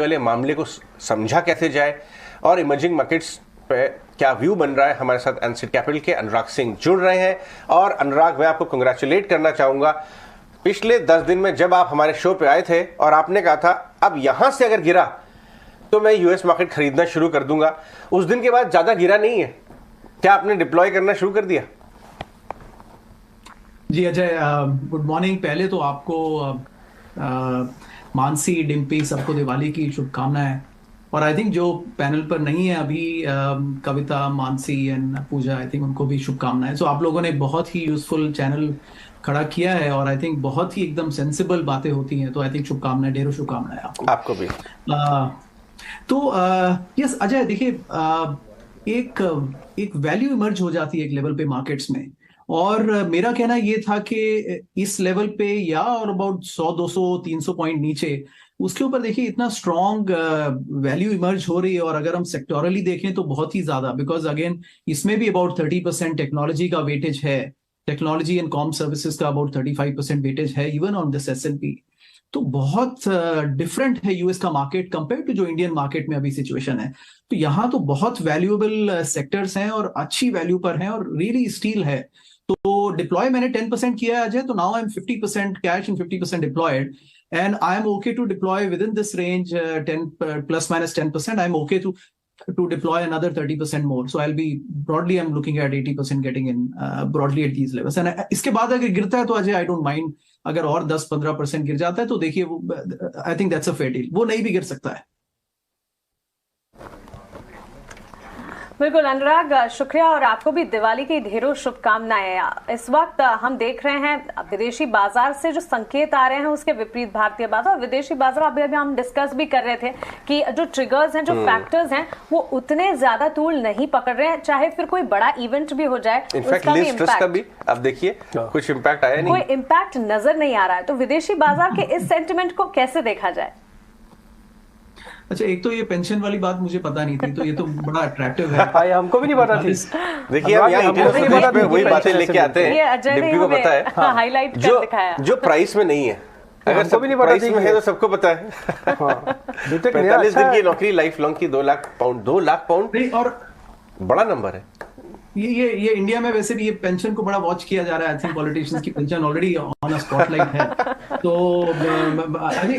वाले मामले को समझा कैसे जाए और इमर्जिंग मार्केट्स पे क्या व्यू बन रहा है। हमारे साथ एनसीड कैपिटल के अनुराग सिंह जुड़ रहे हैं। और अनुराग, मैं आपको कंग्रेचुलेट करना चाहूंगा। पिछले 10 दिन में जब आप हमारे शो पे आए थे और आपने कहा था अब यहां से अगर गिरा तो मैं यूएस मार्केट खरीदना शुरू कर दूंगा, उस दिन के बाद ज्यादा गिरा नहीं है। क्या आपने डिप्लॉय करना शुरू कर दिया? जी अजय, गुड मॉर्निंग। पहले तो आपको मानसी, डिम्पी, सबको दिवाली की शुभकामनाएं। और आई थिंक जो पैनल पर नहीं है अभी, Kavita, Mansi and Pooja, I think उनको भी शुभकामनाएं। सो आप लोगों ने बहुत ही यूजफुल चैनल खड़ा किया है और आई थिंक बहुत ही एकदम सेंसिबल बातें होती हैं। तो आई थिंक शुभकामनाएं, ढेरों शुभकामनाएं आपको भी। तो यस अजय, देखिए, एक एक वैल्यू इमर्ज हो जाती है एक लेवल पे मार्केट्स में। और मेरा कहना ये था कि इस लेवल पे या और अबाउट 100, 200, 300 पॉइंट नीचे, उसके ऊपर देखिए इतना स्ट्रॉन्ग वैल्यू इमर्ज हो रही है। और अगर हम सेक्टोरली देखें तो बहुत ही ज्यादा, बिकॉज अगेन इसमें भी अबाउट 30% टेक्नोलॉजी का वेटेज है। टेक्नोलॉजी एंड कॉम सर्विसेज का अबाउट 35% वेटेज है इवन ऑन दिस S&P। तो बहुत डिफरेंट है यूएस का मार्केट कंपेयर टू जो इंडियन मार्केट में अभी सिचुएशन है। तो यहाँ तो बहुत वैल्यूएबल सेक्टर्स हैं और अच्छी वैल्यू पर हैं और रियली स्टील है। तो डिप्लॉय मैंने 10% किया है अजय। तो now I am 50% cash and 50% deployed and I am okay to deploy within this range, 10 plus minus 10%. I'm okay to deploy another 30% more. So I'll be broadly, I'm looking at 80% getting in broadly at these levels. And इसके बाद अगर गिरता है तो Ajay, I don't mind। अगर और 10-15% गिर जाता है तो देखिए वो, I think that's a fair deal। वो नहीं भी गिर सकता है। बिल्कुल अनुराग, शुक्रिया और आपको भी दिवाली की ढेरों शुभकामनाएं। इस वक्त हम देख रहे हैं विदेशी बाजार से जो संकेत आ रहे हैं उसके विपरीत भारतीय बाजार। और विदेशी बाजार अभी हम डिस्कस भी कर रहे थे कि जो ट्रिगर्स हैं, जो फैक्टर्स हैं, वो उतने ज्यादा तूल नहीं पकड़ रहे हैं, चाहे फिर कोई बड़ा इवेंट भी हो जाए। उसका भी इम्पैक्ट अब देखिए कुछ इम्पैक्ट आया नहीं, कोई इम्पैक्ट नजर नहीं आ रहा है। तो विदेशी बाजार के इस सेंटिमेंट को कैसे देखा जाए? अच्छा, एक तो ये पेंशन वाली बात मुझे पता नहीं थी, तो ये तो बड़ा अट्रैक्टिव है। भाई हमको भी नहीं पता थी। देखिए हम यहाँ पे वही बातें लेके आते हैं, डिम्पी को पता है, हाईलाइट जो जो प्राइस में नहीं है। अगर सब प्राइस में है तो सबको पता है। 45 दिन की नौकरी, लाइफ लॉन्ग की, 2 लाख पाउंड, 2 लाख पाउंड और बड़ा नंबर है। ये इंडिया में वैसे भी ये पेंशन को बड़ा वॉच किया जा रहा है। आई थिंक पॉलिटिशियंस की pension already on a spotlight है। तो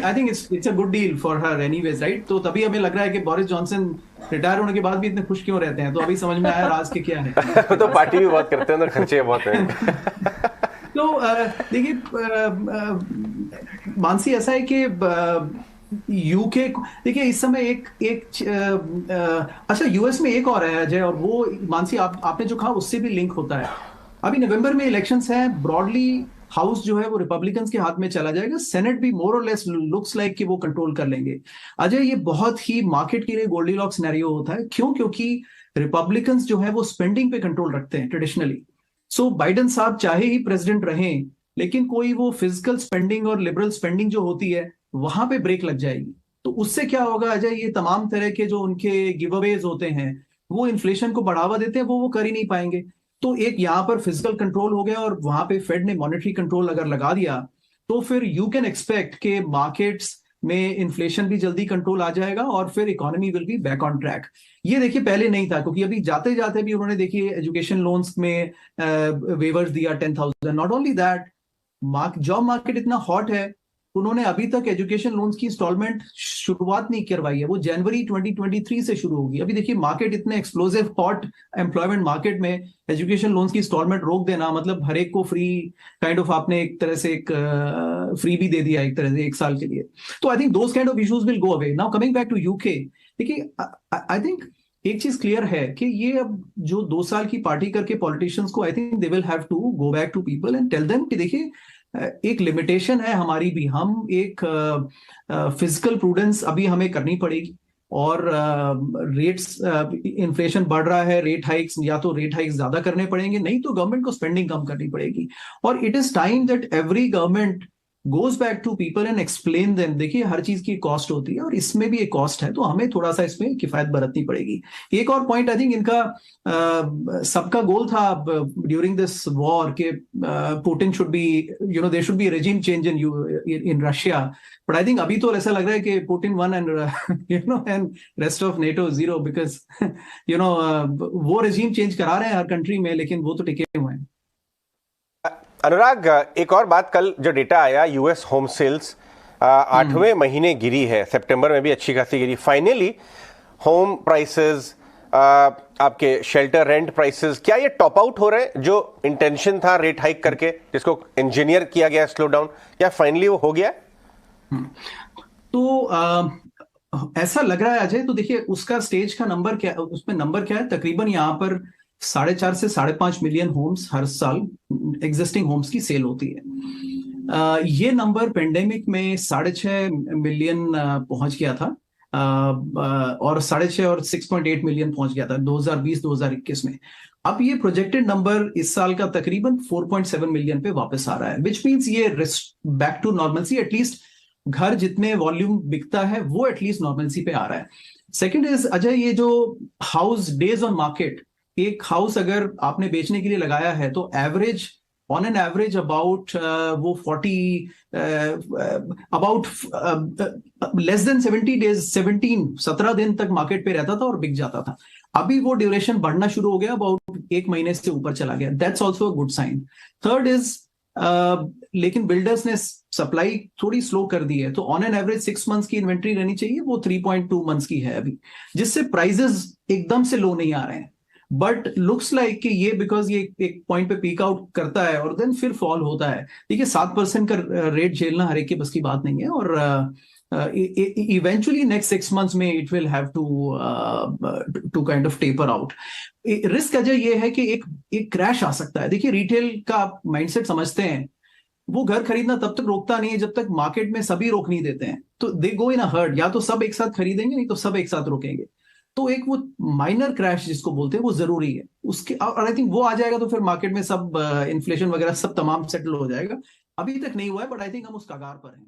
I think it's a good deal for her anyways, right. तो तभी हमें लग रहा है कि बोरिस जॉनसन रिटायर होने के बाद भी इतने खुश क्यों रहते हैं। तो अभी समझ में आया राज के क्या है। तो पार्टी भी बहुत करते हैं और खर्चे बहुत हैं। तो देखिए मानसी, ऐसा है कि यूके, देखिए इस समय अच्छा यूएस में एक और है अजय, और वो मानसी आपने जो कहा उससे भी लिंक होता है। अभी नवंबर में इलेक्शंस हैं। ब्रॉडली हाउस जो है वो रिपब्लिकन्स के हाथ में चला जाएगा। सेनेट भी मोर और लेस लुक्स लाइक कि वो कंट्रोल कर लेंगे। अजय, ये बहुत ही मार्केट के लिए गोल्डीलॉक सिनेरियो होता है। क्यों? क्योंकि रिपब्लिकन्स जो है वो स्पेंडिंग पे कंट्रोल रखते हैं ट्रेडिशनली। सो बाइडेन साहब चाहे ही प्रेसिडेंट रहें, लेकिन कोई वो फिजिकल स्पेंडिंग और लिबरल स्पेंडिंग जो होती है वहां पे ब्रेक लग जाएगी। तो उससे क्या होगा अजय, ये तमाम तरह के जो उनके गिव अवेज होते हैं वो इन्फ्लेशन को बढ़ावा देते हैं, वो कर ही नहीं पाएंगे। तो एक यहाँ पर फिजिकल कंट्रोल हो गया और वहां पे फेड ने मॉनेटरी कंट्रोल अगर लगा दिया तो फिर यू कैन एक्सपेक्ट के मार्केट्स में इन्फ्लेशन भी जल्दी कंट्रोल आ जाएगा और फिर economy will be back on track. ये देखिए पहले नहीं था, क्योंकि अभी जाते जाते भी उन्होंने देखिए एजुकेशन लोन्स में वेवर्स दिया 10,000। Not only that, job market इतना हॉट है, उन्होंने अभी तक एजुकेशन लोन्स की इंस्टॉलमेंट शुरुआत नहीं करवाई है। वो जनवरी 2023 से शुरू होगी। अभी देखिए मार्केट इतने एक्सप्लोसिव हॉट एम्प्लॉयमेंट मार्केट में एजुकेशन लोन्स की इंस्टॉलमेंट रोक देना मतलब हर एक को फ्री काइंड ऑफ, आपने एक तरह से एक फ्री भी दे दिया एक तरह से 1 साल के लिए। तो I think those kind of issues will go away. Now coming back to UK, देखिए आई थिंक एक चीज क्लियर है कि ये अब जो 2 साल की पार्टी करके पॉलिटिशियंस को, I think they will have to go back to people and tell them कि देखिए एक लिमिटेशन है हमारी भी, हम एक फिजिकल प्रूडेंस अभी हमें करनी पड़ेगी। और रेट्स, इन्फ्लेशन बढ़ रहा है, रेट हाइक्स, या तो रेट हाइक्स ज्यादा करने पड़ेंगे, नहीं तो गवर्नमेंट को स्पेंडिंग कम करनी पड़ेगी। और it is time that every government goes back to people and explain them, देखिए हर चीज की कॉस्ट होती है और इसमें भी एक कॉस्ट है, तो हमें थोड़ा सा इसमें किफायत बरतनी पड़ेगी। एक और पॉइंट आई थिंक इनका सबका गोल था ड्यूरिंग दिस वॉर के Putin should be, you know, there should be regime change in Russia, but I think अभी तो ऐसा लग रहा है कि Putin one and you know and rest of NATO zero, because you know वो regime change करा रहे हैं हर कंट्री में, लेकिन वो तो टिके हुए हैं। अनुराग, एक और बात, कल जो डेटा आया यूएस होम सेल्स 8वें महीने गिरी है, सितंबर में भी अच्छी खासी गिरी। फाइनली होम प्राइसेस, आपके शेल्टर रेंट प्राइसेस, क्या ये टॉप आउट हो रहे हैं? जो इंटेंशन था रेट हाइक करके, जिसको इंजीनियर किया गया स्लो डाउन, क्या फाइनली वो हो गया? तो ऐसा लग रहा है अजय। तो देखिए उसका स्टेज का नंबर क्या, उसमें नंबर क्या है, तकरीबन यहाँ पर 4.5 से 5.5 मिलियन होम्स हर साल एग्जिस्टिंग होम्स की सेल होती है। ये नंबर पेंडेमिक में 6.5 मिलियन पहुंच गया था, और 6.5 और 6.8 मिलियन पहुंच गया था 2020-2021 में। अब ये प्रोजेक्टेड नंबर इस साल का तकरीबन 4.7 मिलियन पे वापस आ रहा है, विच मीन्स ये बैक टू नॉर्मलसी, एटलीस्ट घर जितने वॉल्यूम बिकता है वो एटलीस्ट नॉर्मलसी पे आ रहा है। सेकेंड इज अजय, ये जो हाउस डेज ऑन मार्केट, एक हाउस अगर आपने बेचने के लिए लगाया है तो average, on an average about वो 40 अबाउट लेस देन 70 डेज, 17 दिन तक मार्केट पे रहता था और बिक जाता था। अभी वो ड्यूरेशन बढ़ना शुरू हो गया, अबाउट 1 महीने से ऊपर चला गया। That's also a good sign. Third is लेकिन बिल्डर्स ने सप्लाई थोड़ी स्लो कर दी है, तो ऑन एन एवरेज 6 मंथ्स की इन्वेंट्री रहनी चाहिए, वो 3.2 मंथ्स की है अभी, जिससे प्राइजेस एकदम से लो नहीं आ रहे हैं। बट लुक्स लाइक कि ये बिकॉज ये एक पॉइंट पे पीक आउट करता है और देन फिर फॉल होता है। देखिए 7% का रेट झेलना हर एक के बस की बात नहीं है, और इवेंचुअली नेक्स्ट 6 मंथ्स में it will have to kind of taper out. Risk Ajay ये है कि एक क्रैश आ सकता है। देखिए रिटेल का आप माइंडसेट समझते हैं, वो घर खरीदना तब तक रोकता नहीं है जब तक मार्केट में सभी रोक नहीं देते हैं। तो दे गो इन अ हर्ड, या तो सब एक साथ खरीदेंगे, नहीं तो सब एक साथ रोकेंगे। तो एक वो माइनर क्रैश जिसको बोलते हैं वो जरूरी है उसके, और आई थिंक वो आ जाएगा तो फिर मार्केट में सब इन्फ्लेशन वगैरह सब तमाम सेटल हो जाएगा। अभी तक नहीं हुआ है, बट आई थिंक हम उस कगार पर हैं।